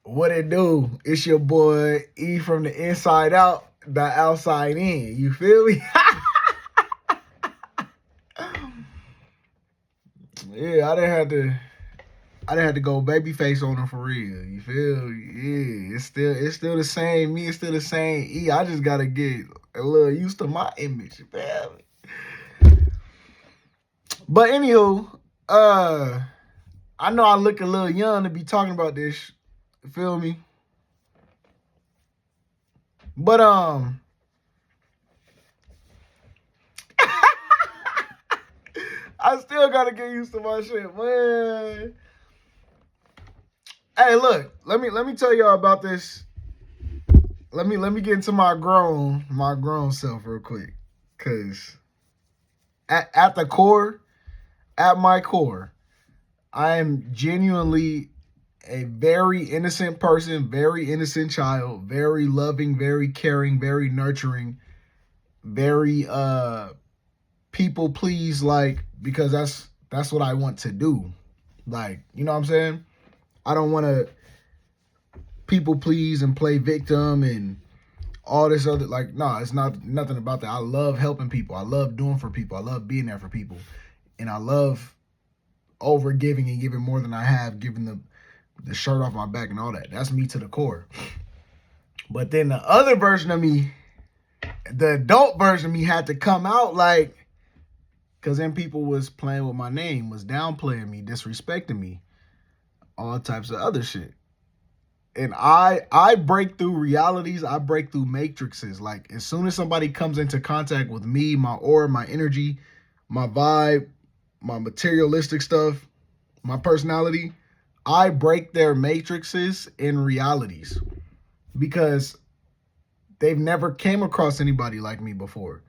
What it do? It's your boy E from the inside out, the outside in. You feel me? Yeah, I didn't have to go babyface on him for real. You feel? Yeah, it's still the same me. It's still the same E. I just gotta get a little used to my image. You feel me? But anywho, I know I look a little young to be talking about this. You feel me? But I still gotta get used to my shit, man. Hey, look, let me tell y'all about this. Let me get into my grown self real quick. Cause at the core, at my core, I am genuinely a very innocent person, very innocent child, very loving, very caring, very nurturing, very people please, like, because that's what I want to do. Like, you know what I'm saying? I don't want to people please and play victim and all this other, like, no, it's not nothing about that. I love helping people. I love doing for people. I love being there for people. And I love over giving and giving more than I have, giving the shirt off my back and all that. That's me to the core. But then the other version of me, the adult version of me, had to come out, like, because then people was playing with my name, was downplaying me, disrespecting me, all types of other shit. And I break through realities. I break through matrices. Like, as soon as somebody comes into contact with me, my aura, my energy, my vibe, my materialistic stuff, my personality, I break their matrices and realities because they've never came across anybody like me before.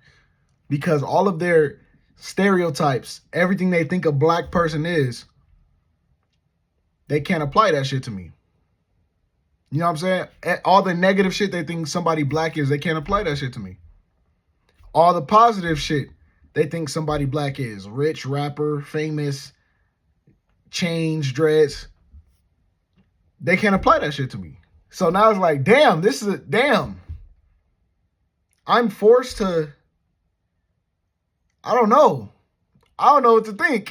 Because all of their stereotypes, everything they think a black person is, they can't apply that shit to me. You know what I'm saying? All the negative shit they think somebody black is, they can't apply that shit to me. All the positive shit they think somebody black is, rich, rapper, famous, change, dreads, they can't apply that shit to me. So now it's like, damn, I'm forced to, I don't know what to think.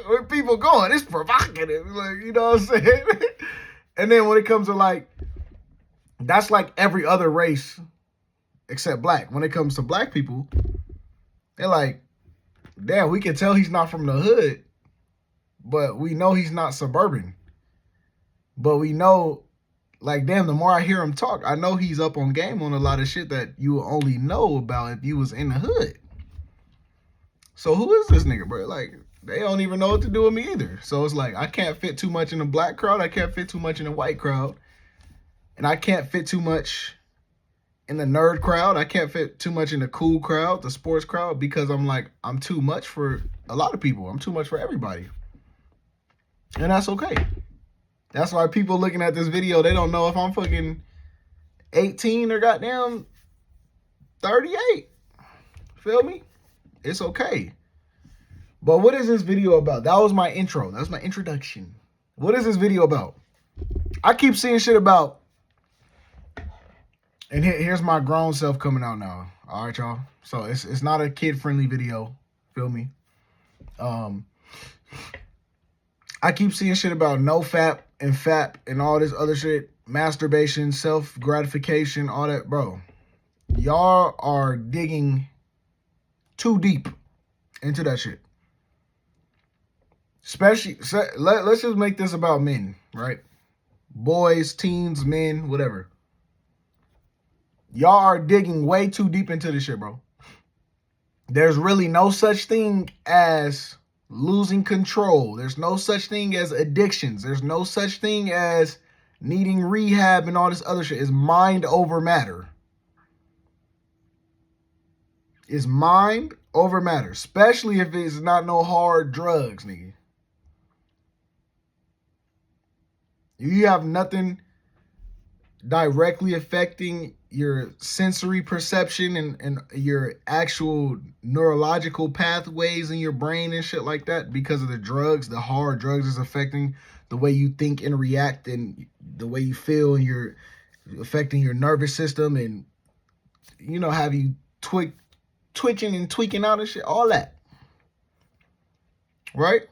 Where people going, it's provocative. Like, you know what I'm saying? And then when it comes to, like, that's like every other race except black. When it comes to black people, they're like, damn, we can tell he's not from the hood, but we know he's not suburban. But we know, like, damn, the more I hear him talk, I know he's up on game on a lot of shit that you will only know about if you was in the hood. So who is this nigga, bro? Like, they don't even know what to do with me either. So it's like, I can't fit too much in the black crowd. I can't fit too much in the white crowd. And I can't fit too much in the nerd crowd. I can't fit too much in the cool crowd, the sports crowd, because I'm too much for a lot of people. I'm too much for everybody. And that's okay. That's why people looking at this video, they don't know if I'm fucking 18 or goddamn 38. Feel me? It's okay. But what is this video about? That was my intro. That's my introduction. What is this video about? I keep seeing shit about, and here's my grown self coming out now. All right, y'all. So it's not a kid-friendly video. Feel me? I keep seeing shit about NoFap and FAP and all this other shit. Masturbation, self-gratification, all that. Bro, y'all are digging too deep into that shit. Especially, let's just make this about men, right? Boys, teens, men, whatever. Y'all are digging way too deep into this shit, bro. There's really no such thing as losing control. There's no such thing as addictions. There's no such thing as needing rehab and all this other shit. It's mind over matter. It's mind over matter. Especially if it's not no hard drugs, nigga. You have nothing directly affecting your sensory perception and your actual neurological pathways in your brain and shit like that because of the drugs, the hard drugs is affecting the way you think and react and the way you feel, and you're affecting your nervous system, and have you twitching and tweaking out and shit, all that. Right?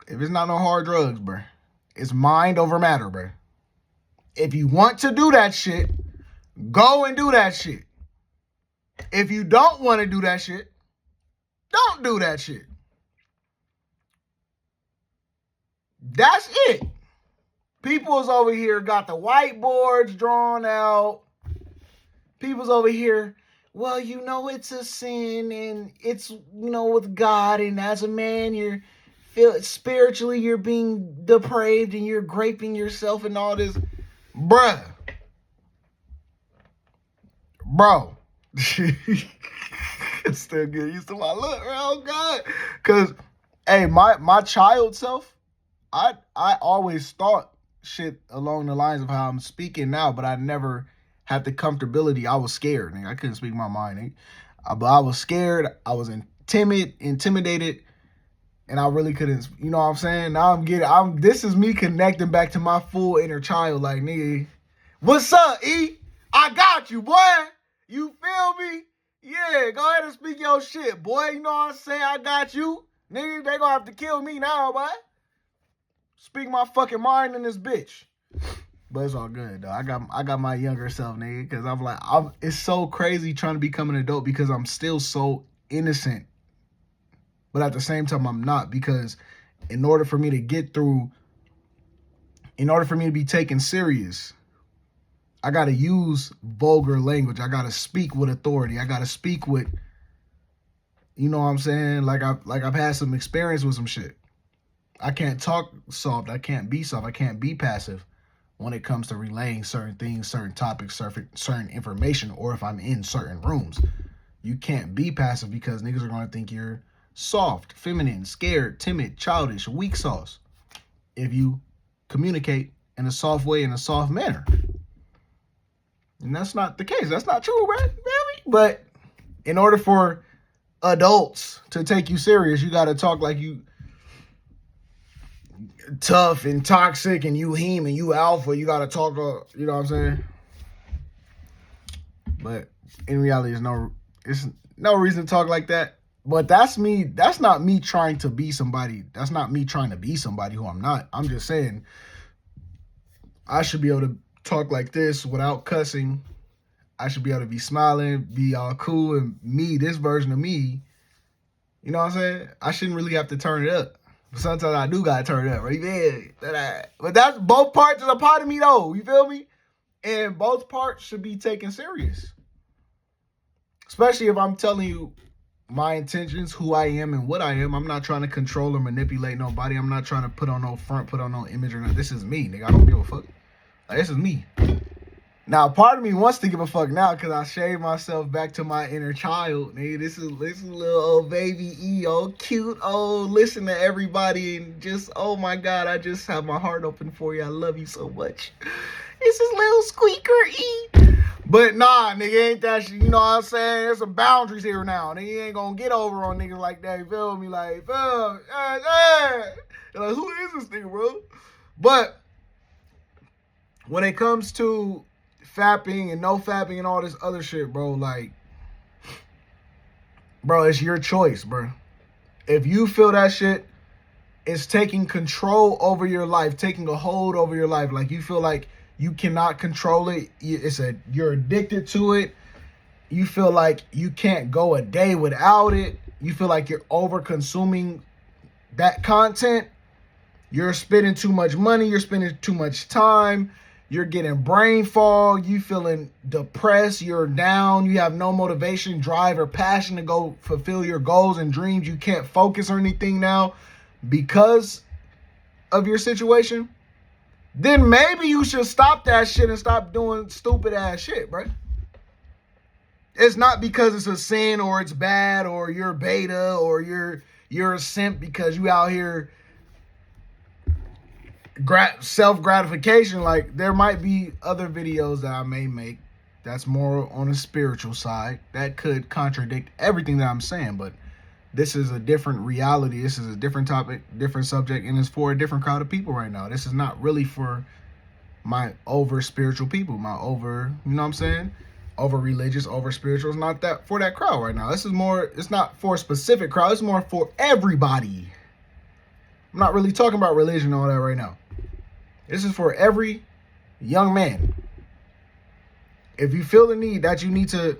If it's not no hard drugs, bro, it's mind over matter, bro. If you want to do that shit, go and do that shit. If you don't want to do that shit, don't do that shit. That's it. People's over here got the whiteboards drawn out. People's over here, well, it's a sin, and it's, with God, and as a man, spiritually, you're being depraved, and you're graping yourself and all this. Bruh. Bro. I'm still getting used to my look, bro. Oh, God. Because, hey, my child self, I always thought shit along the lines of how I'm speaking now, but I never had the comfortability. I was scared, nigga. I couldn't speak my mind, nigga. But I was scared. I was intimidated, and I really couldn't, you know what I'm saying? Now this is me connecting back to my full inner child, like, nigga, what's up, E? I got you, boy. You feel me? Yeah, go ahead and speak your shit, boy. You know what I'm saying? I got you. Nigga, they gonna have to kill me now, boy. Speak my fucking mind in this bitch. But it's all good, though. I got my younger self, nigga, because I'm like, it's so crazy trying to become an adult because I'm still so innocent. But at the same time, I'm not, because in order for me to be taken serious, I got to use vulgar language. I got to speak with authority. I got to speak with, you know what I'm saying? Like I've had some experience with some shit. I can't talk soft. I can't be soft. I can't be passive when it comes to relaying certain things, certain topics, certain information, or if I'm in certain rooms. You can't be passive because niggas are going to think you're soft, feminine, scared, timid, childish, weak sauce if you communicate in a soft way, in a soft manner. And that's not the case. That's not true, right? Really? But in order for adults to take you serious, you got to talk like you tough and toxic, and you heme and you alpha. You got to talk, you know what I'm saying? But in reality, it's no reason to talk like that. But that's me. That's not me trying to be somebody. That's not me trying to be somebody who I'm not. I'm just saying I should be able to talk like this without cussing. I should be able to be smiling, be all cool, and me, this version of me, you know what I'm saying? I shouldn't really have to turn it up. But sometimes I do gotta turn it up, right? Yeah. But that's both parts is a part of me, though. You feel me? And both parts should be taken serious. Especially if I'm telling you my intentions, who I am and what I am. I'm not trying to control or manipulate nobody. I'm not trying to put on no front, put on no image or nothing. This is me, nigga. I don't give a fuck. Like, this is me. Now, part of me wants to give a fuck now because I shaved myself back to my inner child. Nigga, this is little old baby E, old cute, old, listen to everybody and just, oh my God, I just have my heart open for you. I love you so much. This is little squeaker E. But nah, nigga, ain't that shit, you know what I'm saying? There's some boundaries here now. Nigga ain't gonna get over on niggas like that, you feel me? Like, like, who is this nigga, bro? But when it comes to fapping and no fapping and all this other shit, bro, like, bro, it's your choice, bro. If you feel that shit is taking control over your life, taking a hold over your life, like you feel like you cannot control it, you're addicted to it, you feel like you can't go a day without it, you feel like you're over consuming that content, you're spending too much money, you're spending too much time, you're getting brain fog, you feeling depressed, you're down, you have no motivation, drive, or passion to go fulfill your goals and dreams, you can't focus on anything now because of your situation, then maybe you should stop that shit and stop doing stupid ass shit, bro. It's not because it's a sin or it's bad or you're beta or you're a simp because you out here self-gratification. Like, there might be other videos that I may make that's more on a spiritual side that could contradict everything that I'm saying, but this is a different reality. This is a different topic, different subject, and it's for a different crowd of people right now. This is not really for my over spiritual people, my over, you know what I'm saying? Over religious, over spiritual. It's not that for that crowd right now. This is more, it's not for a specific crowd. It's more for everybody. I'm not really talking about religion and all that right now. This is for every young man. If you feel the need that you need to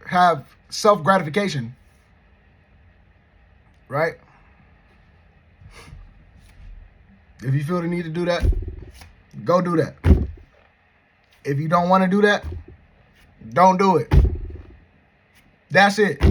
have self gratification, right? If you feel the need to do that, go do that. If you don't want to do that, don't do it. That's it.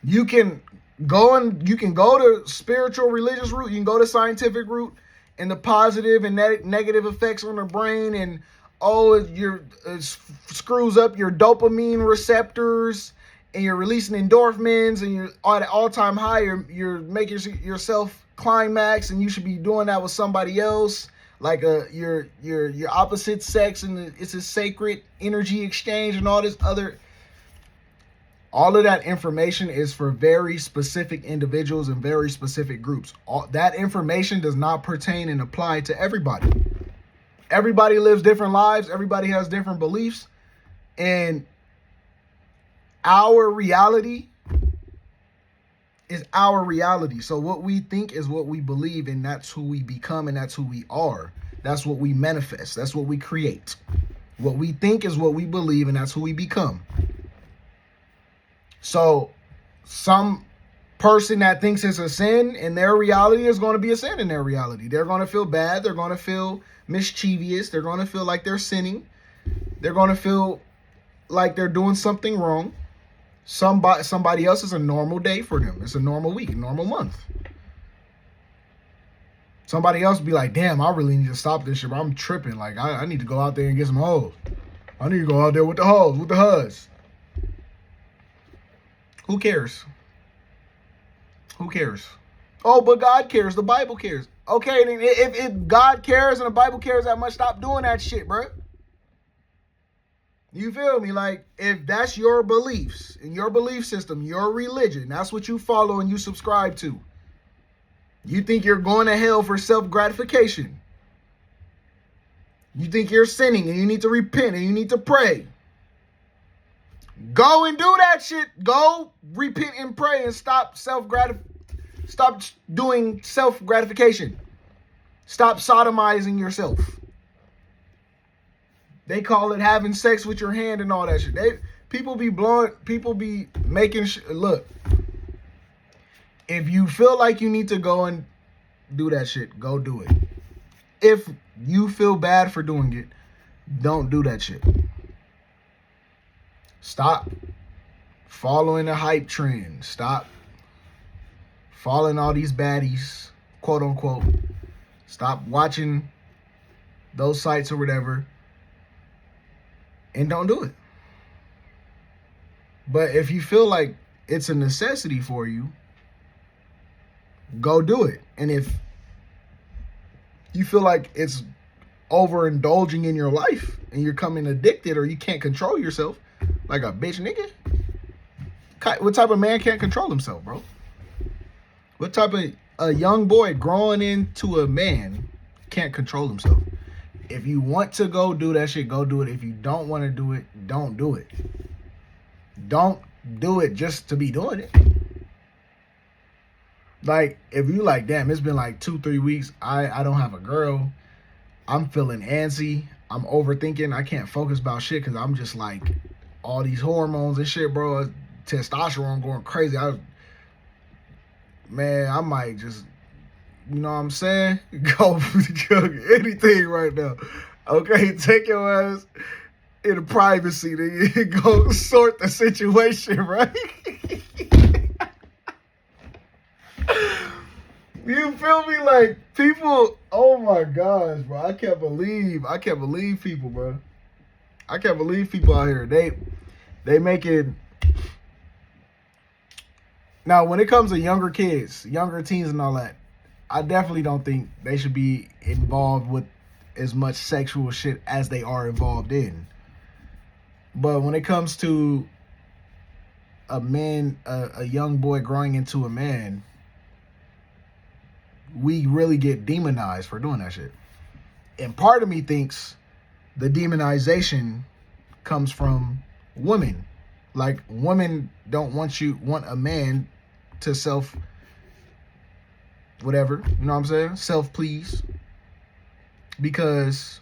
You can go to spiritual, religious route. You can go to scientific route, and the positive and negative effects on the brain, and it screws up your dopamine receptors, and you're releasing endorphins, and you're at an all-time high. You're making yourself climax, and you should be doing that with somebody else, like your opposite sex, and it's a sacred energy exchange, and all this other. All of that information is for very specific individuals and very specific groups. All that information does not pertain and apply to everybody. Everybody lives different lives. Everybody has different beliefs. And our reality is our reality. So what we think is what we believe, and that's who we become, and that's who we are. That's what we manifest. That's what we create. What we think is what we believe, and that's who we become. So some person that thinks it's a sin in their reality is going to be a sin in their reality. They're going to feel bad. They're going to feel mischievous. They're going to feel like they're sinning. They're going to feel like they're doing something wrong. Somebody else is a normal day for them. It's a normal week, a normal month. Somebody else be like, damn, I really need to stop this shit, bro. I'm tripping. Like, I need to go out there and get some hoes. I need to go out there with the hoes, with the HUDs. Who cares? Who cares? Oh, but God cares. The Bible cares. Okay, then if God cares and the Bible cares that much, stop doing that shit, bro. You feel me? Like, if that's your beliefs and your belief system, your religion, that's what you follow and you subscribe to. You think you're going to hell for self-gratification. You think you're sinning and you need to repent and you need to pray. Go and do that shit. Go repent and pray and stop doing self-gratification. Stop sodomizing yourself. They call it having sex with your hand and all that shit. People be making look. If you feel like you need to go and do that shit, go do it. If you feel bad for doing it, don't do that shit. Stop following the hype trend. Stop following all these baddies, quote unquote. Stop watching those sites or whatever. And don't do it. But if you feel like it's a necessity for you, go do it. And if you feel like it's overindulging in your life and you're becoming addicted or you can't control yourself, like a bitch nigga, what type of man can't control himself, bro? What type of a young boy growing into a man can't control himself? If you want to go do that shit, go do it. If you don't want to do it, don't do it. Don't do it just to be doing it. Like, if you like, damn, it's been like 2-3 weeks, I don't have a girl, I'm feeling antsy, I'm overthinking, I can't focus about shit because I'm just like, all these hormones and shit, bro, testosterone going crazy. I might just, you know what I'm saying? Go anything right now. Okay, take your ass in the privacy, then go sort the situation, right? You feel me? Like, people, oh my gosh, bro. I can't believe people, bro. I can't believe people out here. They make it. Now, when it comes to younger kids, younger teens and all that, I definitely don't think they should be involved with as much sexual shit as they are involved in. But when it comes to a young boy growing into a man, we really get demonized for doing that shit. And part of me thinks the demonization comes from women. Like, women don't want a man to whatever, you know what I'm saying? Self please. Because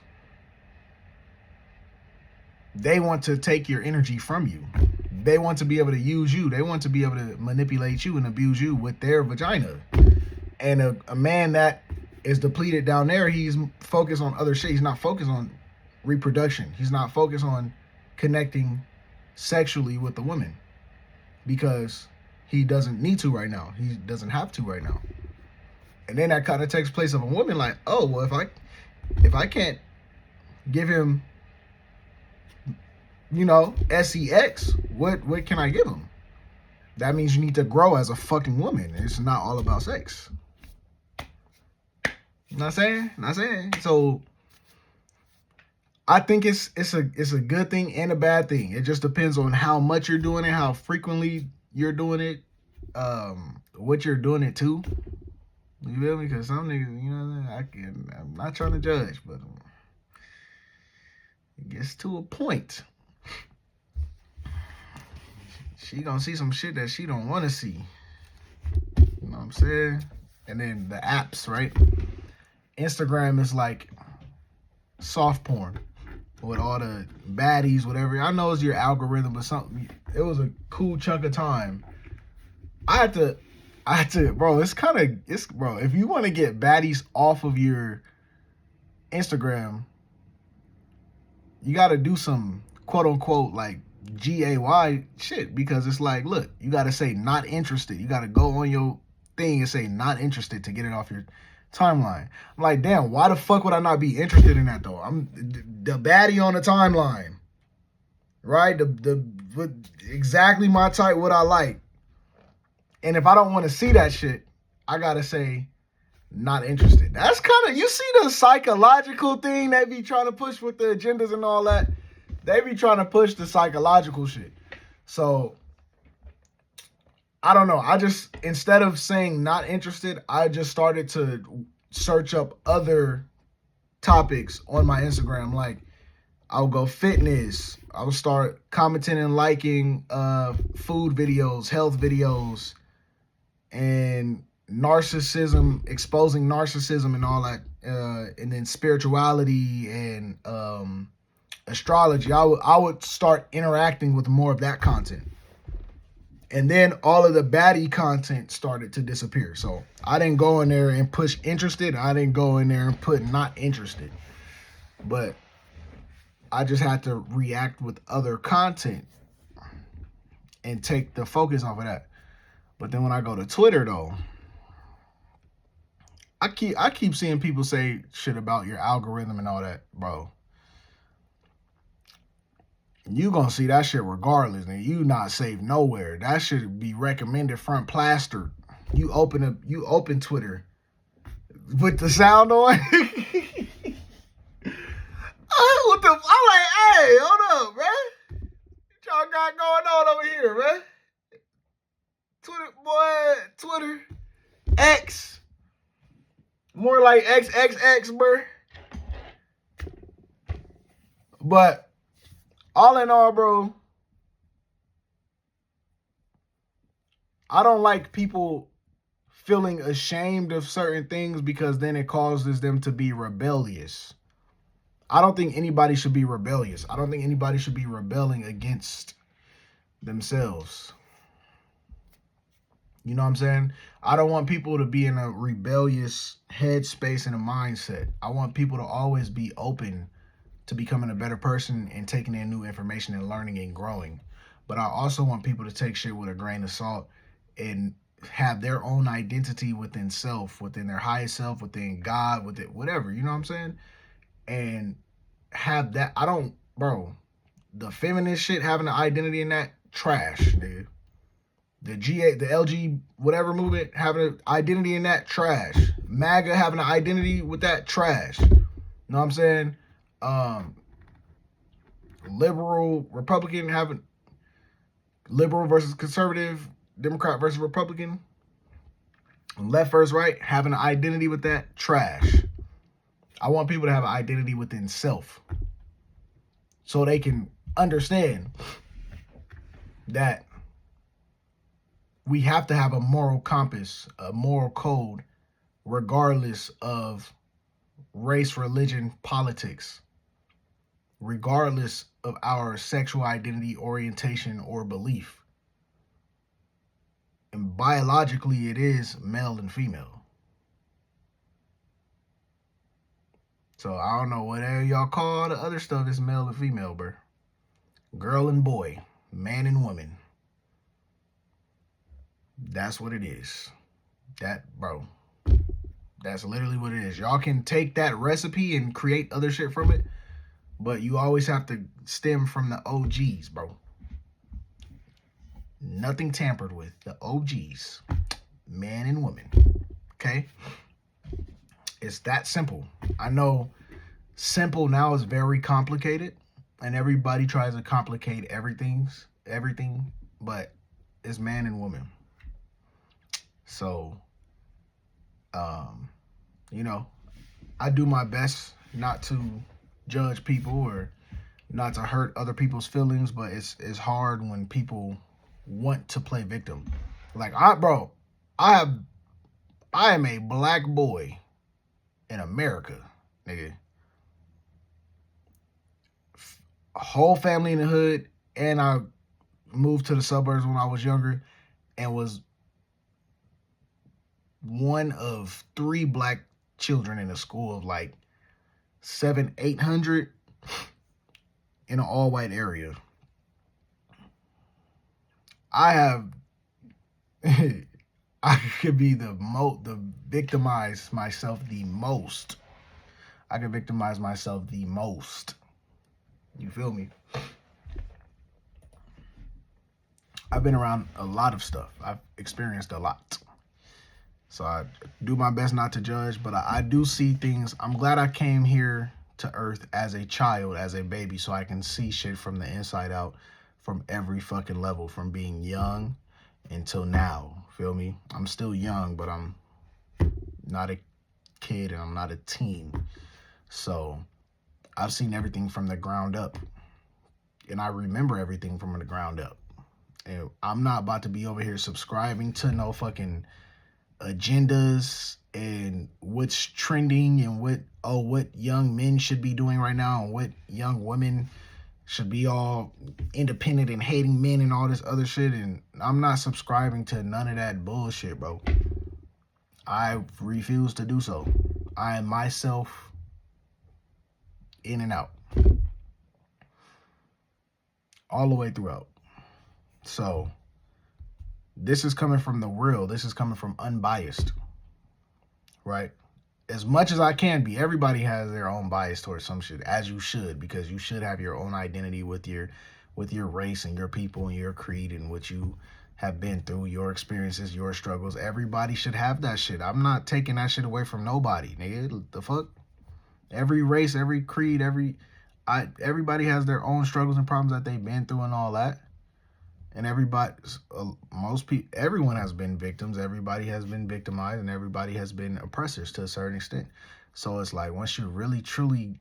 they want to take your energy from you. They want to be able to use you. They want to be able to manipulate you and abuse you with their vagina. And a man that is depleted down there, he's focused on other shit. He's not focused on reproduction. He's not focused on connecting sexually with the woman because he doesn't need to right now. He doesn't have to right now. And then that kind of takes place of a woman like, oh, well, if I can't give him, sex, what can I give him? That means you need to grow as a fucking woman. It's not all about sex. Not saying. So I think it's a good thing and a bad thing. It just depends on how much you're doing it, how frequently you're doing it, what you're doing it to. You feel me? Because some niggas, I'm not trying to judge, but it gets to a point. She gonna see some shit that she don't want to see. You know what I'm saying? And then the apps, right? Instagram is like soft porn with all the baddies, whatever. I know it's your algorithm or something. It was a cool chunk of time. I had to, bro, if you want to get baddies off of your Instagram, you got to do some quote unquote like GAY shit, because it's like, look, you got to say not interested. You got to go on your thing and say not interested to get it off your timeline. I'm like, damn, why the fuck would I not be interested in that though? I'm the baddie on the timeline, right? The exactly my type, what I like. And if I don't want to see that shit, I gotta say not interested. That's kind of, you see the psychological thing they be trying to push with the agendas and all that. They be trying to push the psychological shit. So I don't know. I just, instead of saying not interested, I just started to search up other topics on my Instagram. Like, I'll go fitness. I'll start commenting and liking food videos, health videos, and narcissism, exposing narcissism and all that. And then spirituality and astrology. I would start interacting with more of that content. And then all of the baddie content started to disappear. So I didn't go in there and push interested. I didn't go in there and put not interested. But I just had to react with other content and take the focus off of that. But then when I go to Twitter, though, I keep seeing people say shit about your algorithm and all that, bro. You gonna see that shit regardless, and you not saved nowhere. That should be recommended front plastered. You open Twitter with the sound on. I'm like, hey, hold up, man. What y'all got going on over here, man? Twitter, X, more like XXX, bro. But all in all, bro, I don't like people feeling ashamed of certain things because then it causes them to be rebellious. I don't think anybody should be rebellious. I don't think anybody should be rebelling against themselves. You know what I'm saying? I don't want people to be in a rebellious headspace and a mindset. I want people to always be open to becoming a better person and taking in new information and learning and growing. But I also want people to take shit with a grain of salt and have their own identity within self, within their highest self, within God, with it, whatever, you know what I'm saying? And have that. The feminist shit, having an identity in that, trash, dude. The LG, whatever movement, having an identity in that, trash. MAGA having an identity with that, trash. You know what I'm saying? liberal, Republican, having liberal versus conservative, Democrat versus Republican, left versus right, having an identity with that, trash. I want people to have an identity within self so they can understand that we have to have a moral compass, a moral code, regardless of race, religion, politics, regardless of our sexual identity, orientation, or belief. And biologically, it is male and female. So I don't know whatever y'all call the other stuff is male and female, bro. Girl and boy, man and woman. That's what it is. Bro, that's literally what it is. Y'all can take that recipe and create other shit from it, but you always have to stem from the OGs, bro. Nothing tampered with. The OGs, man and woman. Okay? It's that simple. I know simple now is very complicated, and everybody tries to complicate everything, but it's man and woman. So, I do my best not to judge people or not to hurt other people's feelings, but it's hard when people want to play victim. Like I am a black boy in America, nigga. Whole family in the hood, and I moved to the suburbs when I was younger and was one of 3 black children in a school of like 700-800 in an all-white area. I could be the victimize myself the most. I could victimize myself the most. You feel me? I've been around a lot of stuff. I've experienced a lot. So I do my best not to judge, but I do see things. I'm glad I came here to Earth as a child, as a baby, so I can see shit from the inside out, from every fucking level, from being young until now. Feel me? I'm still young, but I'm not a kid and I'm not a teen. So I've seen everything from the ground up, and I remember everything from the ground up. And I'm not about to be over here subscribing to no fucking agendas and what's trending and what young men should be doing right now and what young women should be all independent and hating men and all this other shit. And I'm not subscribing to none of that bullshit, bro. I refuse to do so. I am myself in and out. All the way throughout. So this is coming from the real. This is coming from unbiased, right? As much as I can be. Everybody has their own bias towards some shit, as you should, because you should have your own identity with your race and your people and your creed and what you have been through, your experiences, your struggles. Everybody should have that shit. I'm not taking that shit away from nobody, nigga. The fuck? Every race, every creed, everybody has their own struggles and problems that they've been through and all that. And everyone has been victims. Everybody has been victimized, and everybody has been oppressors to a certain extent. So it's like once you really truly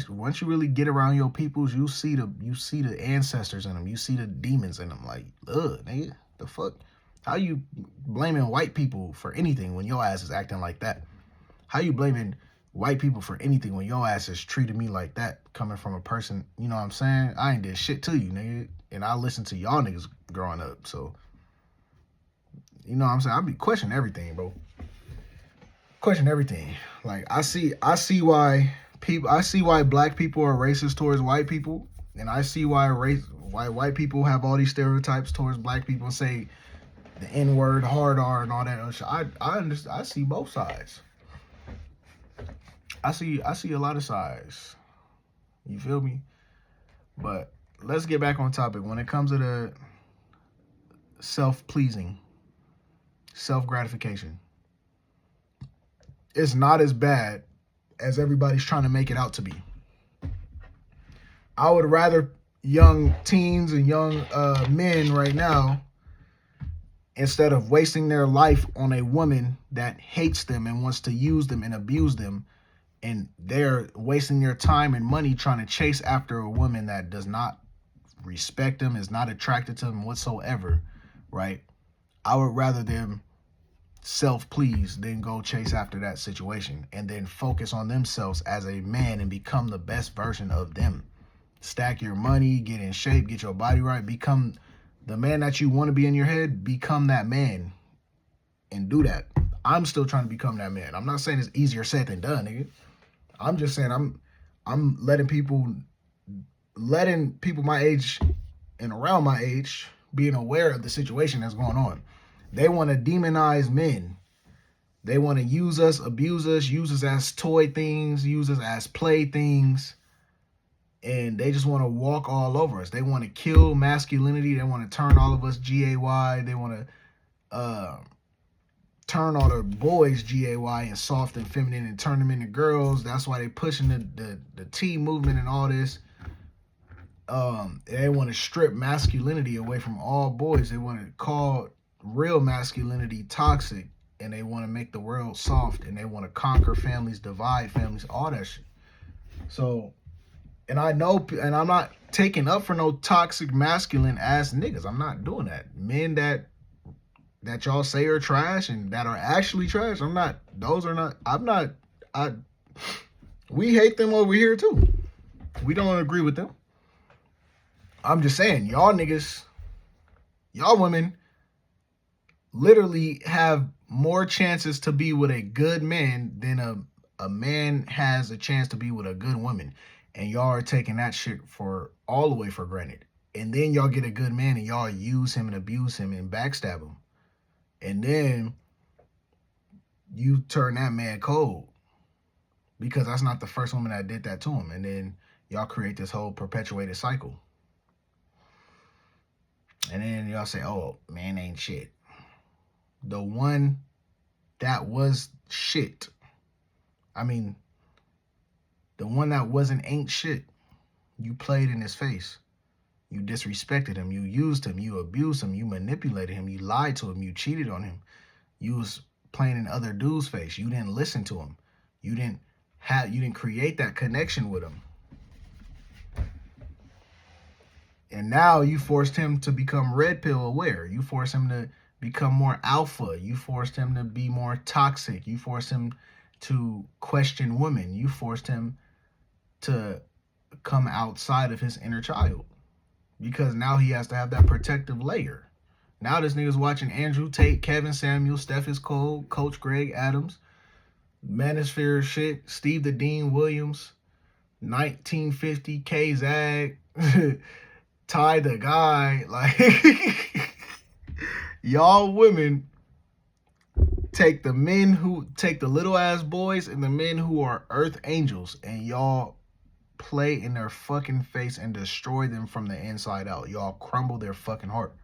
once you really get around your peoples, you see the ancestors in them. You see the demons in them. Like, ugh, nigga, the fuck? How you blaming white people for anything when your ass is acting like that? How you blaming white people for anything when your ass is treating me like that, coming from a person, you know what I'm saying? I ain't did shit to you, nigga. And I listened to y'all niggas growing up. So, you know what I'm saying? I be questioning everything, bro. Question everything. Like, I see why black people are racist towards white people. And I see why white people have all these stereotypes towards black people and say the N-word, hard R, and all that other shit. I understand. I see both sides. I see a lot of sides. You feel me? But let's get back on topic. When it comes to the self-pleasing, self-gratification, it's not as bad as everybody's trying to make it out to be. I would rather young teens and young men right now, instead of wasting their life on a woman that hates them and wants to use them and abuse them, and they're wasting their time and money trying to chase after a woman that does not respect them, is not attracted to them whatsoever, right? I would rather them self-please than go chase after that situation and then focus on themselves as a man and become the best version of them. Stack your money, get in shape, get your body right, become the man that you want to be in your head, become that man and do that. I'm still trying to become that man. I'm not saying it's easier said than done, nigga. I'm just saying I'm letting people my age and around my age being aware of the situation that's going on. They want to demonize men. They want to use us, abuse us, use us as toy things, use us as play things. And they just want to walk all over us. They want to kill masculinity. They want to turn all of us GAY. They want to turn all the boys GAY and soft and feminine and turn them into girls. That's why they pushing the T movement and all this. They want to strip masculinity away from all boys. They want to call real masculinity toxic, and they want to make the world soft, and they want to conquer families, divide families, all that shit. So, and I know, and I'm not taking up for no toxic masculine ass niggas. I'm not doing that. Men that y'all say are trash and that are actually trash, we hate them over here too. We don't agree with them. I'm just saying, y'all niggas, y'all women literally have more chances to be with a good man than a man has a chance to be with a good woman. And y'all are taking that shit for all the way for granted. And then y'all get a good man and y'all use him and abuse him and backstab him. And then you turn that man cold because that's not the first woman that did that to him. And then y'all create this whole perpetuated cycle. And then y'all say, oh, man ain't shit. The one that was shit, the one that ain't shit, you played in his face. You disrespected him. You used him. You abused him. You manipulated him. You lied to him. You cheated on him. You was playing in other dudes' face. You didn't listen to him. You didn't create that connection with him. And now you forced him to become red pill aware. You forced him to become more alpha. You forced him to be more toxic. You forced him to question women. You forced him to come outside of his inner child. Because now he has to have that protective layer. Now this nigga's watching Andrew Tate, Kevin Samuel, Stephen Cole, Coach Greg Adams, Manosphere shit, Steve the Dean Williams, 1950, K-Zag, Ty the Guy. Like, y'all women take the little ass boys and the men who are earth angels, and y'all play in their fucking face and destroy them from the inside out. Y'all crumble their fucking heart.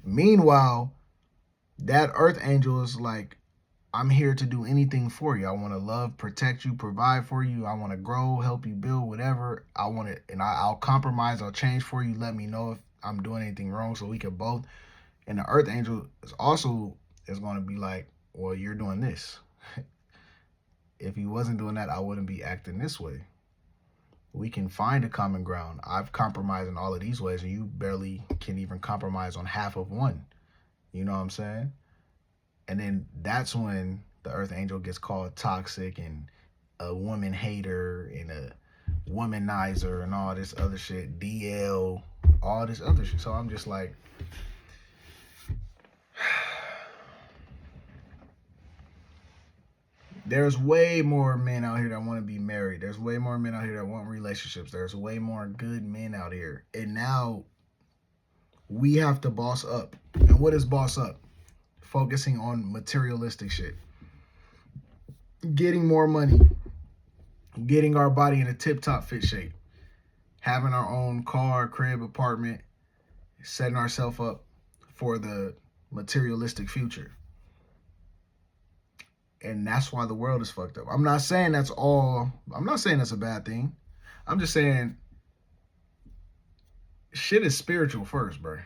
Meanwhile, that earth angel is like, I'm here to do anything for you. I want to love, protect you, provide for you. I want to grow, help you build, whatever. I want it, and I'll compromise, I'll change for you. Let me know if I'm doing anything wrong so we can both. And the earth angel is going to be like, well, you're doing this. If he wasn't doing that, I wouldn't be acting this way. We can find a common ground. I've compromised in all of these ways, and you barely can even compromise on half of one. You know what I'm saying? And then that's when the earth angel gets called toxic and a woman hater and a womanizer and all this other shit, DL, all this other shit. So I'm just like, there's way more men out here that want to be married. There's way more men out here that want relationships. There's way more good men out here. And now we have to boss up. And what is boss up? Focusing on materialistic shit. Getting more money. Getting our body in a tip-top fit shape. Having our own car, crib, apartment. Setting ourselves up for the materialistic future. And that's why the world is fucked up. I'm not saying that's a bad thing. I'm just saying shit is spiritual first, bro.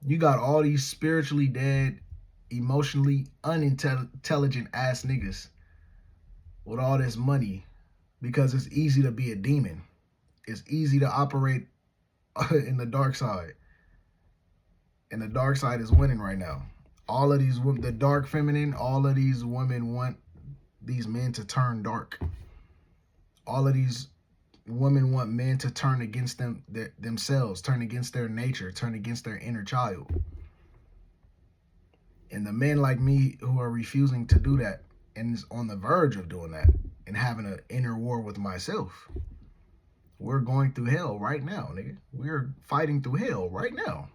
You got all these spiritually dead, emotionally unintelligent ass niggas with all this money because it's easy to be a demon. It's easy to operate in the dark side. And the dark side is winning right now. All of these women, the dark feminine, all of these women want these men to turn dark. All of these women want men to turn against themselves, turn against their nature, turn against their inner child. And the men like me who are refusing to do that and is on the verge of doing that and having an inner war with myself. We're going through hell right now, nigga. We're fighting through hell right now.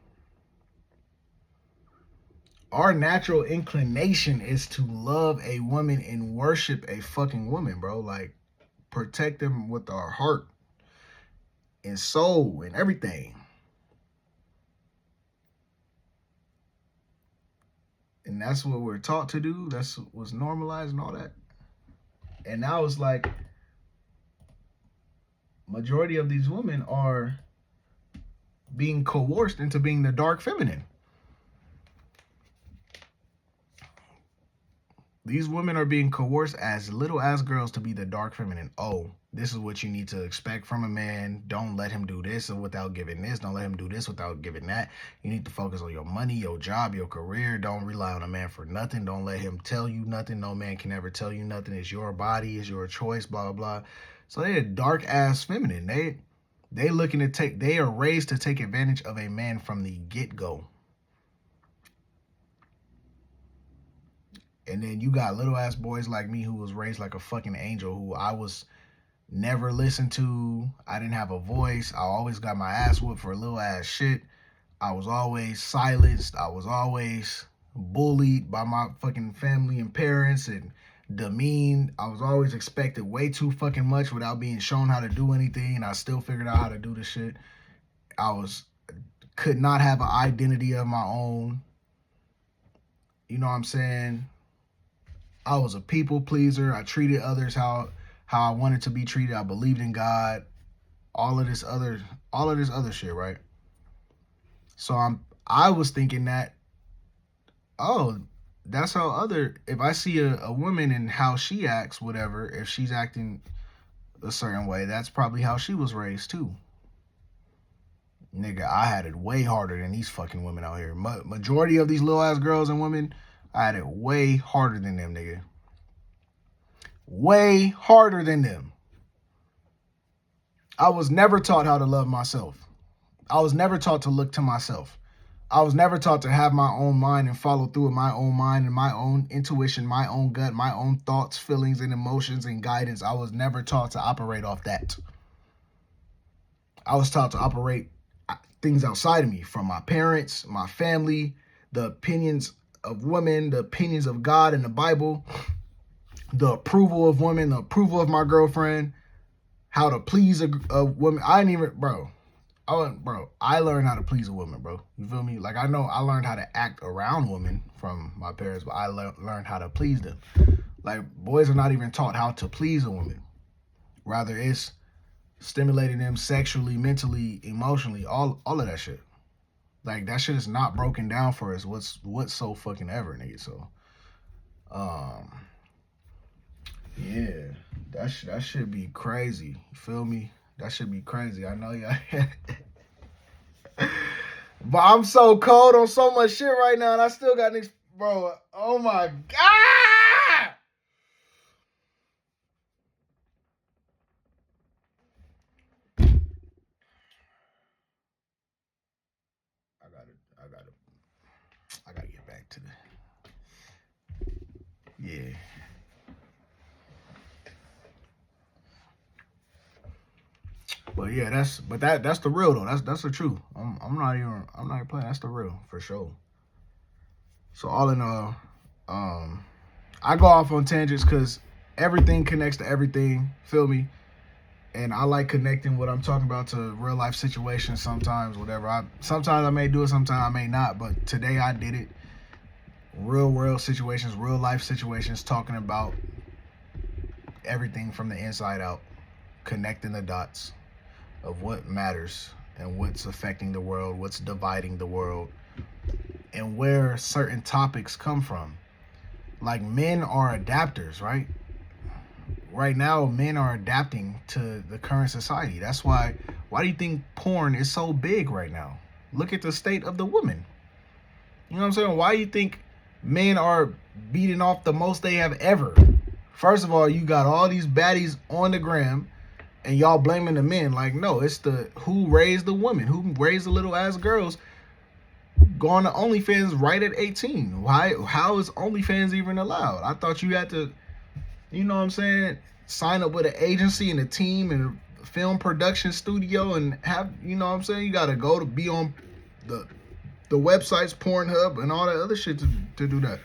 Our natural inclination is to love a woman and worship a fucking woman, bro. Like, protect them with our heart and soul and everything. And that's what we're taught to do. That's what's normalized and all that. And now it's like, majority of these women are being coerced into being the dark feminine. These women are being coerced as little as girls to be the dark feminine. Oh, this is what you need to expect from a man. Don't let him do this without giving this. Don't let him do this without giving that. You need to focus on your money, your job, your career. Don't rely on a man for nothing. Don't let him tell you nothing. No man can ever tell you nothing. It's your body. It's your choice, blah, blah, blah. So they're dark ass feminine. They are raised to take advantage of a man from the get-go. And then you got little ass boys like me who was raised like a fucking angel, who I was never listened to. I didn't have a voice. I always got my ass whooped for little ass shit. I was always silenced. I was always bullied by my fucking family and parents and demeaned. I was always expected way too fucking much without being shown how to do anything, and I still figured out how to do this shit. Could not have an identity of my own. You know what I'm saying? I was a people pleaser. I treated others how I wanted to be treated. I believed in God. All of this other shit, right? So I was thinking that, oh, that's how if I see a woman and how she acts, whatever, if she's acting a certain way, that's probably how she was raised too. Nigga, I had it way harder than these fucking women out here. Majority of these little ass girls and women, I had it way harder than them, nigga. Way harder than them. I was never taught how to love myself. I was never taught to look to myself. I was never taught to have my own mind and follow through with my own mind and my own intuition, my own gut, my own thoughts, feelings, and emotions and guidance. I was never taught to operate off that. I was taught to operate things outside of me, from my parents, my family, the opinions of women, the opinions of God and the Bible, the approval of women, the approval of my girlfriend, how to please a woman. I learned how to please a woman, bro. You feel me? Like, I know I learned how to act around women from my parents, but I learned how to please them. Like, boys are not even taught how to please a woman. Rather, it's stimulating them sexually, mentally, emotionally, all of that shit. Like, that shit is not broken down for us what's so fucking ever, nigga. So, yeah, that should be crazy. You feel me? That should be crazy. I know y'all. But I'm so cold on so much shit right now, and I still got niggas, bro. Oh my God! I gotta get back to yeah. But yeah, that's the real though. That's the truth. I'm not even playing. That's the real for sure. So all in all, I go off on tangents because everything connects to everything. Feel me? And I like connecting what I'm talking about to real life situations sometimes, whatever. Sometimes I may do it, sometimes I may not, but today I did it. Real world situations, real life situations, talking about everything from the inside out, connecting the dots. of what matters and what's affecting the world, what's dividing the world, and where certain topics come from. Like, men are adapters, right? Right now, men are adapting to the current society. That's why do you think porn is so big right now? Look at the state of the women. You know what I'm saying? Why do you think men are beating off the most they have ever? First of all, you got all these baddies on the gram, and y'all blaming the men. Like, no, it's the who raised the women, who raised the little ass girls, going to OnlyFans right at 18. How is OnlyFans even allowed? I thought you had to, you know what I'm saying, sign up with an agency and a team and a film production studio and have, you know what I'm saying, you got to go to be on the websites, Pornhub, and all that other shit to do that.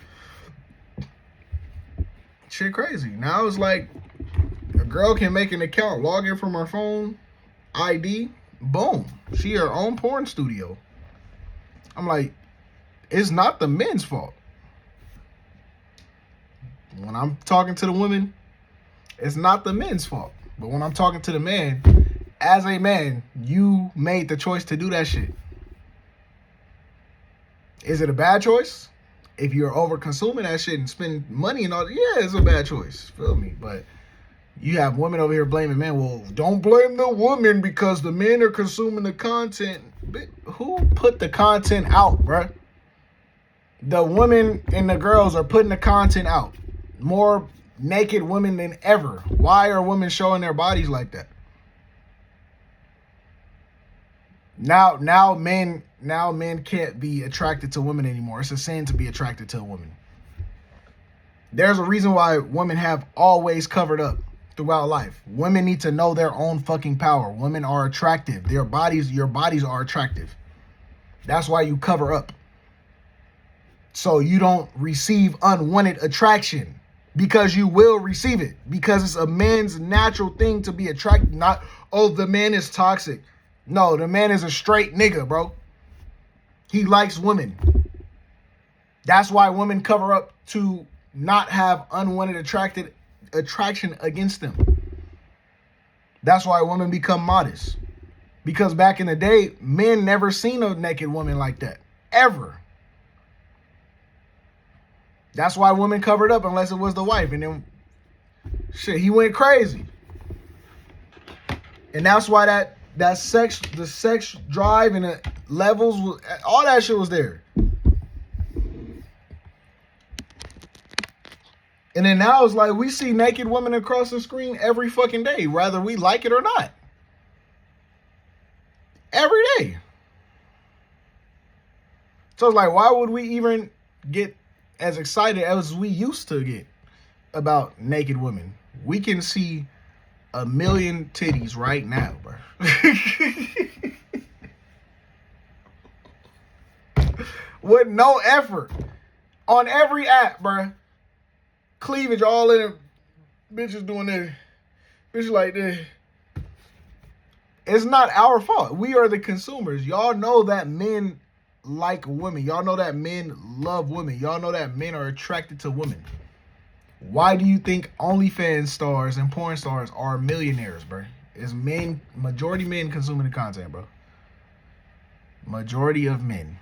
Shit crazy. Now it's like a girl can make an account, log in from her phone, ID, boom. She her own porn studio. I'm like, it's not the men's fault. When I'm talking to the women, it's not the men's fault. But when I'm talking to the man, as a man, you made the choice to do that shit. Is it a bad choice? If you're over consuming that shit and spending money and all, yeah, it's a bad choice. Feel me? But you have women over here blaming men. Well, don't blame the woman because the men are consuming the content. But who put the content out, bruh? The women and the girls are putting the content out. More naked women than ever. Why are women showing their bodies like that? Now men can't be attracted to women anymore. It's a sin to be attracted to a woman. There's a reason why women have always covered up throughout life. Women need to know their own fucking power. Women are attractive. Your bodies are attractive. That's why you cover up. So you don't receive unwanted attraction, because you will receive it, because it's a man's natural thing to be attracted. Not, oh, the man is toxic. No, the man is a straight nigga, bro. He likes women. That's why women cover up to not have unwanted attraction against them. That's why women become modest. Because back in the day, men never seen a naked woman like that. Ever. That's why women covered up unless it was the wife. And then, shit, he went crazy. And that's why the sex drive and the levels, all that shit was there. And then now it's like we see naked women across the screen every fucking day, whether we like it or not. Every day. So it's like, why would we even get as excited as we used to get about naked women? We can see 1 million titties right now, bro. With no effort. On every app, bro. Cleavage all in it. Bitches doing that. Bitches like that. It's not our fault. We are the consumers. Y'all know that men like women. Y'all know that men love women. Y'all know that men are attracted to women. Why do you think OnlyFans stars and porn stars are millionaires, bro? It's men, majority men consuming the content, bro. Majority of men.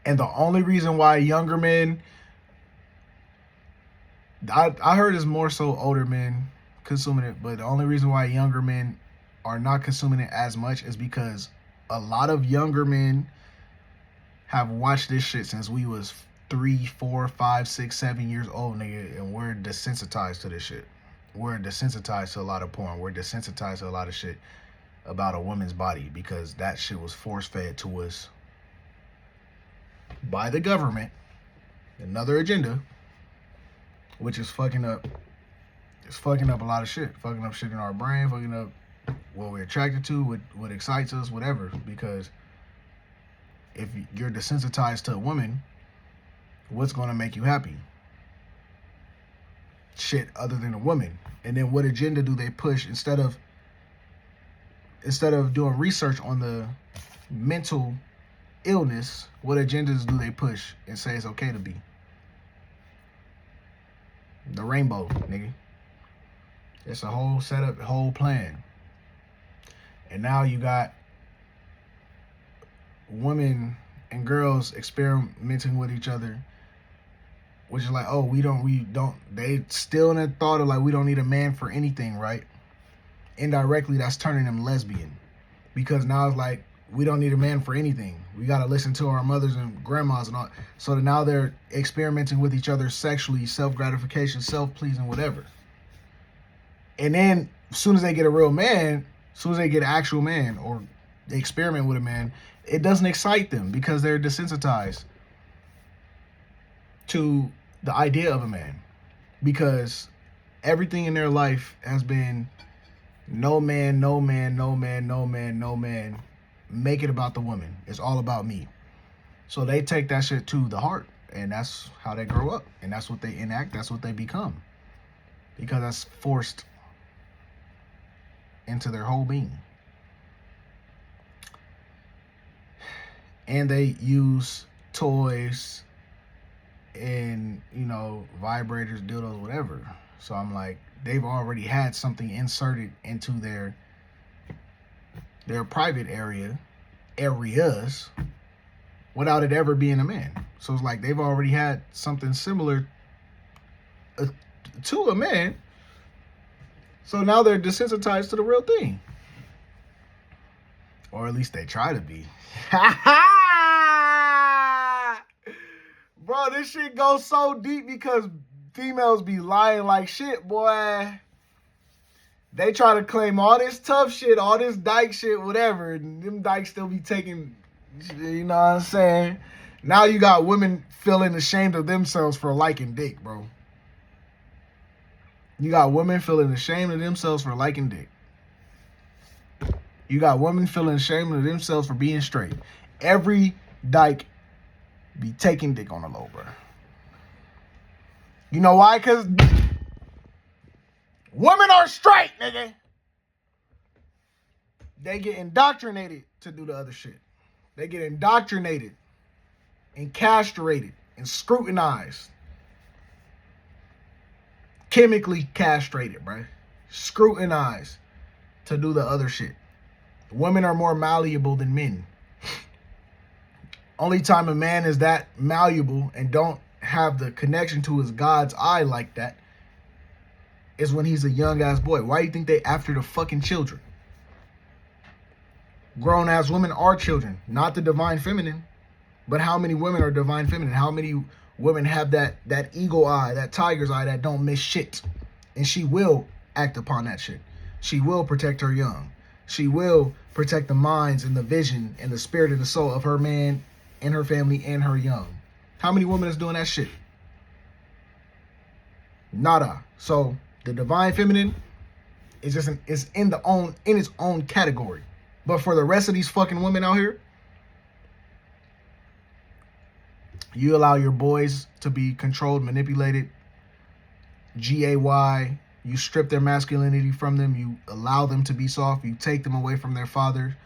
And the only reason why younger men, I heard it's more so older men consuming it, but the only reason why younger men are not consuming it as much is because a lot of younger men have watched this shit since we was 3, 4, 5, 6, 7 years old, nigga, and we're desensitized to this shit. We're desensitized to a lot of porn. We're desensitized to a lot of shit about a woman's body because that shit was force-fed to us by the government, another agenda, which is fucking up. It's fucking up a lot of shit. Fucking up shit in our brain, fucking up what we're attracted to, what excites us, whatever. Because if you're desensitized to a woman, what's going to make you happy? Shit other than a woman. And then what agenda do they push instead of doing research on the mental illness? What agendas do they push and say it's okay to be? The rainbow, nigga. It's a whole setup, whole plan. And now you got women and girls experimenting with each other, which is like, oh, we don't, they still in the thought of like, we don't need a man for anything, right? Indirectly, that's turning them lesbian, because now it's like, we don't need a man for anything. We got to listen to our mothers and grandmas and all. So now they're experimenting with each other sexually, self-gratification, self-pleasing, whatever. And then as soon as they get a real man, as soon as they get an actual man or they experiment with a man, it doesn't excite them because they're desensitized to the idea of a man, because everything in their life has been no man, no man, no man, no man, no man. Make it about the woman. It's all about me. So they take that shit to the heart, and that's how they grow up, and that's what they enact, that's what they become, because that's forced into their whole being. And they use toys and, you know, vibrators, dildos, whatever. So I'm like, they've already had something inserted into their private areas without it ever being a man. So it's like they've already had something similar to a man. So now they're desensitized to the real thing. Or at least they try to be. Bro, this shit goes so deep because females be lying like shit, boy. They try to claim all this tough shit, all this dyke shit, whatever, and them dykes still be taking, you know what I'm saying? Now you got women feeling ashamed of themselves for liking dick, bro. You got women feeling ashamed of themselves for liking dick. You got women feeling ashamed of themselves for being straight. Every dyke be taking dick on the low, bro. You know why? Because women are straight, nigga. They get indoctrinated to do the other shit. They get indoctrinated and castrated and scrutinized. Chemically castrated, bro. Scrutinized to do the other shit. Women are more malleable than men. Only time a man is that malleable and don't have the connection to his God's eye like that is when he's a young ass boy. Why do you think they after the fucking children? Grown ass women are children, not the divine feminine. But how many women are divine feminine? How many women have that eagle eye, that tiger's eye that don't miss shit? And she will act upon that shit. She will protect her young. She will protect the minds and the vision and the spirit and the soul of her man and her family and her young. How many women is doing that shit? Nada. So the divine feminine is just is in its own category. But for the rest of these fucking women out here, you allow your boys to be controlled, manipulated, GAY. You strip their masculinity from them. You allow them to be soft. You take them away from their father.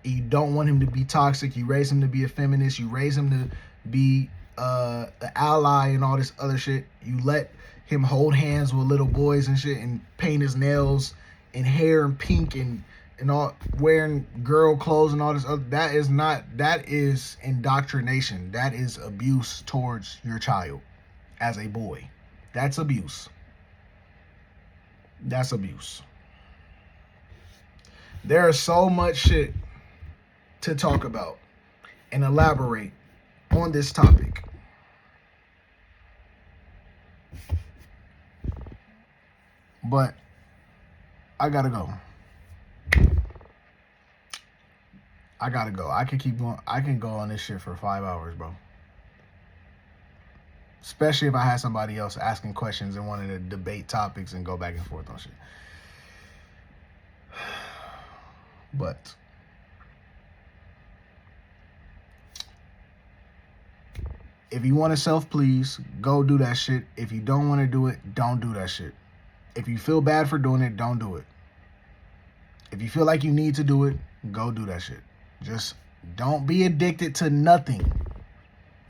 You don't want him to be toxic. You raise him to be a feminist. You raise him to be an ally and all this other shit. You let him hold hands with little boys and shit and paint his nails and hair and pink and all, wearing girl clothes and all this other. That is indoctrination. That is abuse towards your child as a boy. That's abuse. That's abuse. There is so much shit to talk about and elaborate on this topic. But I gotta go. I can keep going. I can go on this shit for 5 hours, bro. Especially if I had somebody else asking questions and wanted to debate topics and go back and forth on shit. But if you want to self-please, go do that shit. If you don't want to do it, don't do that shit. If you feel bad for doing it, don't do it. If you feel like you need to do it, go do that shit. Just don't be addicted to nothing.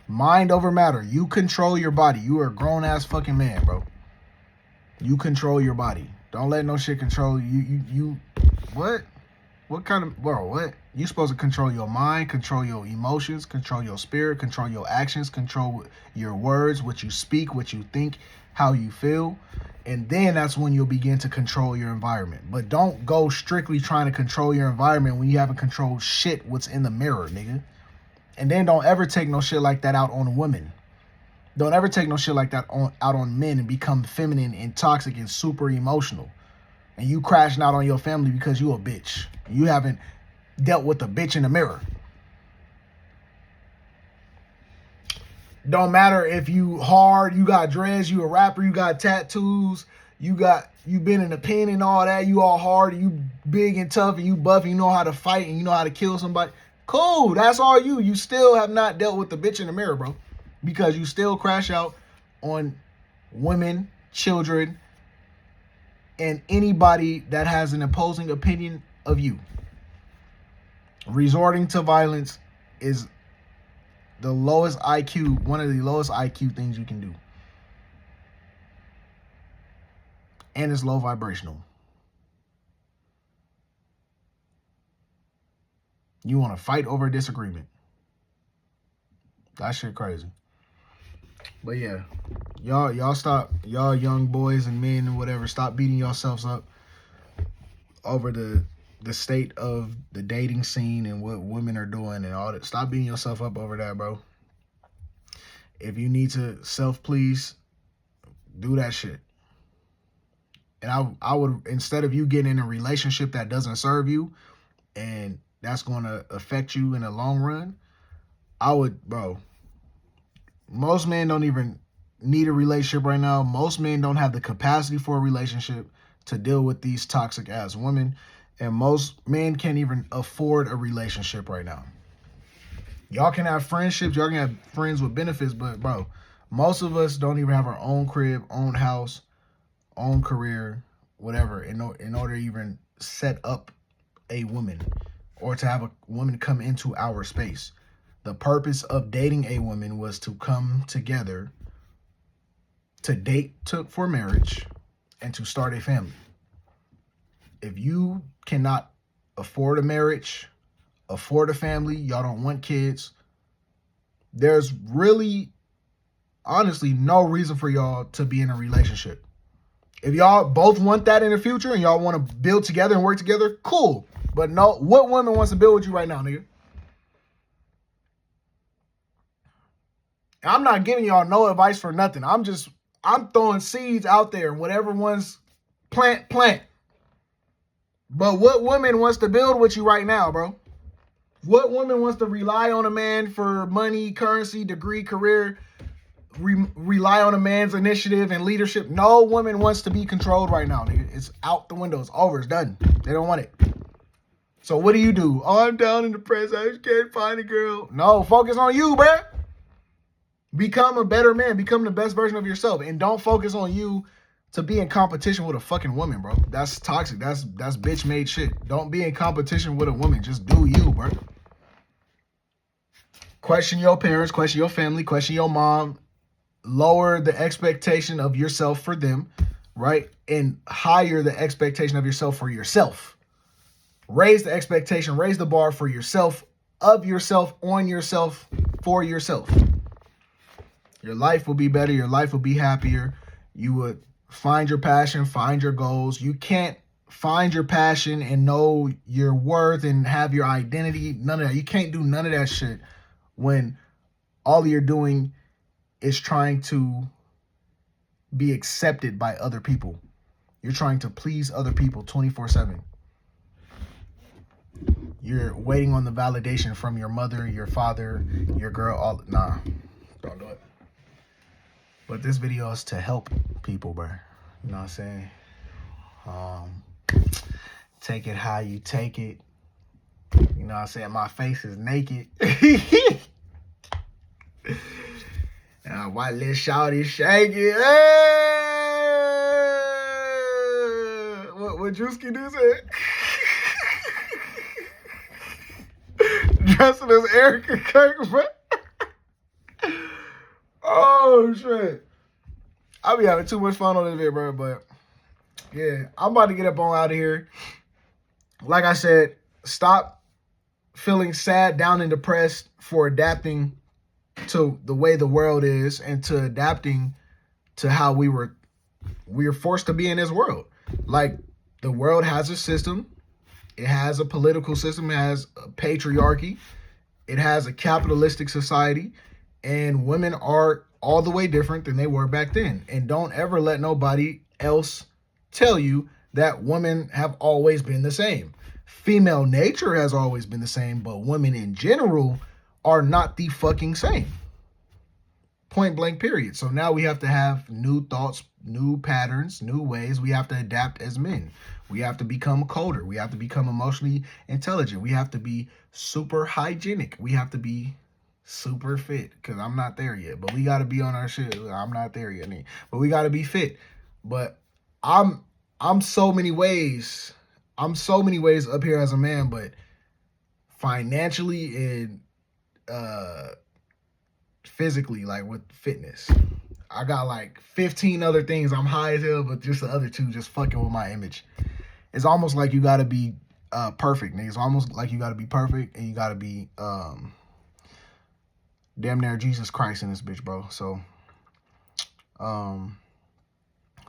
Mind over matter. You control your body. You are a grown-ass fucking man, bro. You control your body. Don't let no shit control you. What? What kind of, bro, what? You supposed to control your mind, control your emotions, control your spirit, control your actions, control your words, what you speak, what you think, how you feel. And then that's when you'll begin to control your environment. But don't go strictly trying to control your environment when you haven't controlled shit what's in the mirror, nigga. And then don't ever take no shit like that out on women. Don't ever take no shit like that out on men and become feminine and toxic and super emotional. And you crashing out on your family because you a bitch. You haven't dealt with a bitch in the mirror. Don't matter if you hard, you got dreads, you a rapper, you got tattoos, you been in the pen and all that, you all hard, you big and tough, and you buff, and you know how to fight, and you know how to kill somebody. Cool, that's all you. You still have not dealt with the bitch in the mirror, bro. Because you still crash out on women, children, and anybody that has an opposing opinion of you. Resorting to violence is the lowest IQ, one of the lowest IQ things you can do. And it's low vibrational. You want to fight over a disagreement. That shit crazy. But yeah, y'all stop, y'all young boys and men and whatever, stop beating yourselves up over the state of the dating scene and what women are doing and all that. Stop beating yourself up over that, bro. If you need to self-please, do that shit. And I would, instead of you getting in a relationship that doesn't serve you and that's going to affect you in the long run, I would, bro, most men don't even need a relationship right now. Most men don't have the capacity for a relationship to deal with these toxic ass women. And most men can't even afford a relationship right now. Y'all can have friendships, y'all can have friends with benefits, but bro, most of us don't even have our own crib, own house, own career, whatever, in order to even set up a woman or to have a woman come into our space. The purpose of dating a woman was to come together, to date for marriage, and to start a family. If you cannot afford a marriage, afford a family, y'all don't want kids, there's really, honestly, no reason for y'all to be in a relationship. If y'all both want that in the future and y'all want to build together and work together, cool. But no, what woman wants to build with you right now, nigga? I'm not giving y'all no advice for nothing. I'm throwing seeds out there. Whatever one's plant. But what woman wants to build with you right now, bro? What woman wants to rely on a man for money, currency, degree, career, rely on a man's initiative and leadership? No woman wants to be controlled right now, nigga. It's out the window. It's over. It's done. They don't want it. So what do? Oh, I'm down and depressed. I just can't find a girl. No, focus on you, bro. Become a better man. Become the best version of yourself. And don't focus on you to be in competition with a fucking woman, bro. That's toxic. That's bitch made shit. Don't be in competition with a woman. Just do you, bro. Question your parents, question your family, question your mom. Lower the expectation of yourself for them, right? And higher the expectation of yourself for yourself. Raise the expectation, raise the bar for yourself, of yourself, on yourself, for yourself. Your life will be better. Your life will be happier. You would find your passion, find your goals. You can't find your passion and know your worth and have your identity. None of that. You can't do none of that shit when all you're doing is trying to be accepted by other people. You're trying to please other people 24/7. You're waiting on the validation from your mother, your father, your girl. Nah, don't do it. But this video is to help people, bro. You know what I'm saying? Take it how you take it. You know what I'm saying? My face is naked. And white little shawty shaking. What Drewski do say? Dressing as Erica Kirk, bro. Oh shit. I'll be having too much fun on this video, bro, but Yeah, I'm about to get up on out of here. Like I said, stop feeling sad, down, and depressed for adapting to the way the world is and to adapting to how we were forced to be in this world. Like, the world has a system. It has a political system. It has a patriarchy. It has a capitalistic society. And women are all the way different than they were back then. And don't ever let nobody else tell you that women have always been the same. Female nature has always been the same, but women in general are not the fucking same. Point blank, period. So now we have to have new thoughts, new patterns, new ways. We have to adapt as men. We have to become colder. We have to become emotionally intelligent. We have to be super hygienic. We have to be super fit, because I'm not there yet. But we got to be on our shit. I'm not there yet. But we got to be fit. But I'm so many ways. I'm so many ways up here as a man, but financially and physically, like with fitness, I got like 15 other things I'm high as hell, but just the other two just fucking with my image. It's almost like you gotta be perfect, nigga. It's almost like you gotta be perfect, and you gotta be damn near Jesus Christ in this bitch, bro. So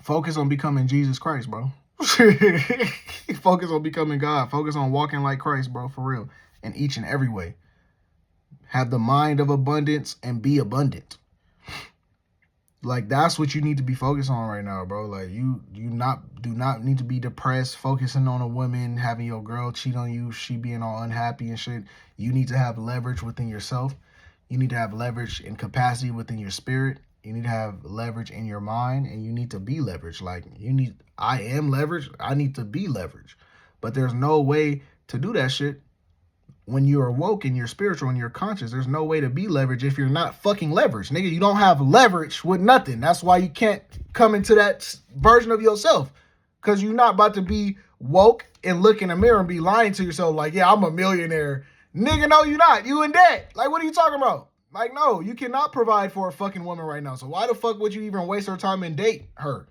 focus on becoming Jesus Christ, bro. Focus on becoming God. Focus on walking like Christ, bro, for real, in each and every way. Have the mind of abundance and be abundant. Like, that's what you need to be focused on right now, bro. Like, you do not need to be depressed, focusing on a woman, having your girl cheat on you, she being all unhappy and shit. You need to have leverage within yourself. You need to have leverage and capacity within your spirit. You need to have leverage in your mind, and you need to be leveraged. Like, I am leveraged. I need to be leveraged. But there's no way to do that shit when you're awoke and you're spiritual and you're conscious. There's no way to be leveraged if you're not fucking leveraged. Nigga, you don't have leverage with nothing. That's why you can't come into that version of yourself, because you're not about to be woke and look in the mirror and be lying to yourself like, yeah, I'm a millionaire. Nigga, no, you're not. You in debt. Like, what are you talking about? Like, no, you cannot provide for a fucking woman right now. So why the fuck would you even waste her time and date her?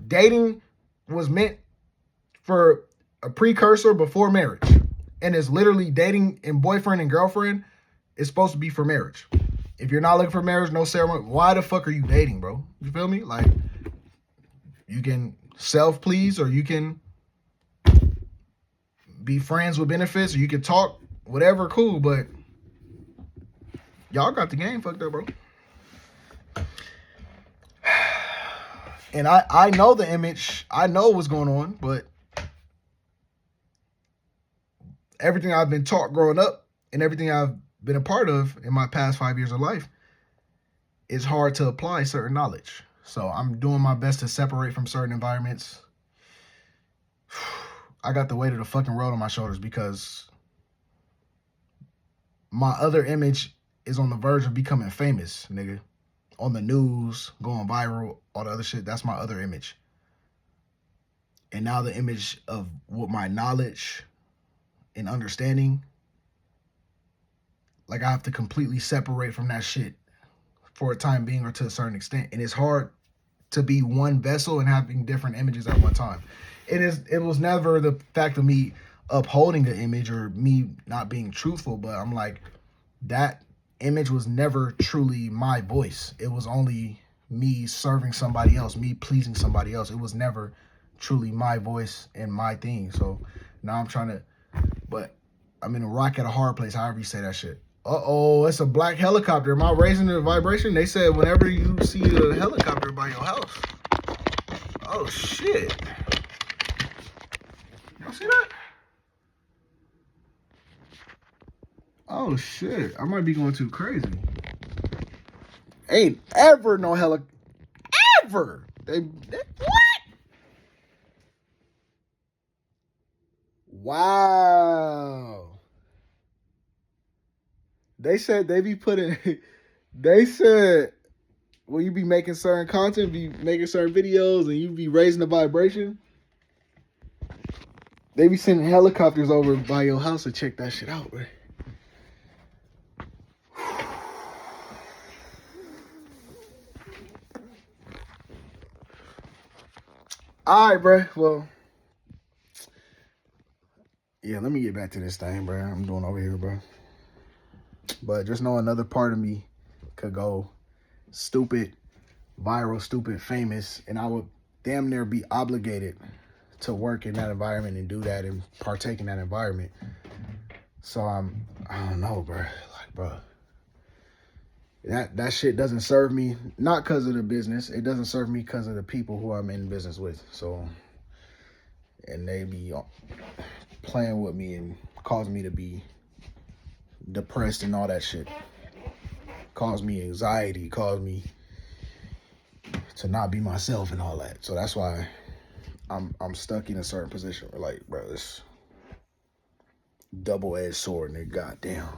Dating was meant for a precursor before marriage. And it's literally dating and boyfriend and girlfriend is supposed to be for marriage. If you're not looking for marriage, no ceremony, why the fuck are you dating, bro? You feel me? Like, you can self-please, or you can be friends with benefits, or you can talk, whatever, cool, but y'all got the game fucked up, bro. And I know the image. I know what's going on, but everything I've been taught growing up and everything I've been a part of in my past 5 years of life, it's hard to apply certain knowledge. So I'm doing my best to separate from certain environments. I got the weight of the fucking world on my shoulders, because my other image is on the verge of becoming famous, nigga. On the news, going viral, all the other shit. That's my other image. And now the image of what my knowledge and understanding, like, I have to completely separate from that shit for a time being, or to a certain extent. And it's hard to be one vessel and having different images at one time. It was never the fact of me upholding the image or me not being truthful, but I'm like, that image was never truly my voice. It was only me serving somebody else, me pleasing somebody else. It was never truly my voice and my thing. So now I'm trying to, but I'm in a rock at a hard place, however you say that shit. Uh-oh, it's a black helicopter. Am I raising the vibration? They said whenever you see a helicopter by your house. Oh, shit. Y'all see that? Oh, shit. I might be going too crazy. Ain't ever no helicopter. Ever. They what? Wow. They said they be putting, they said when you be making certain content, be making certain videos, and you be raising the vibration, they be sending helicopters over by your house to check that shit out, man. All right, bro. Well, yeah, let me get back to this thing, bro. I'm doing over here, bro. But just know another part of me could go stupid, viral, stupid, famous, and I would damn near be obligated to work in that environment and do that and partake in that environment. So I don't know, bro. Like, bro, that shit doesn't serve me, not because of the business. It doesn't serve me because of the people who I'm in business with. So, and they be playing with me and cause me to be depressed and all that shit. Cause me anxiety, cause me to not be myself and all that. So that's why I'm stuck in a certain position where, like, bro, this double-edged sword, nigga. Goddamn.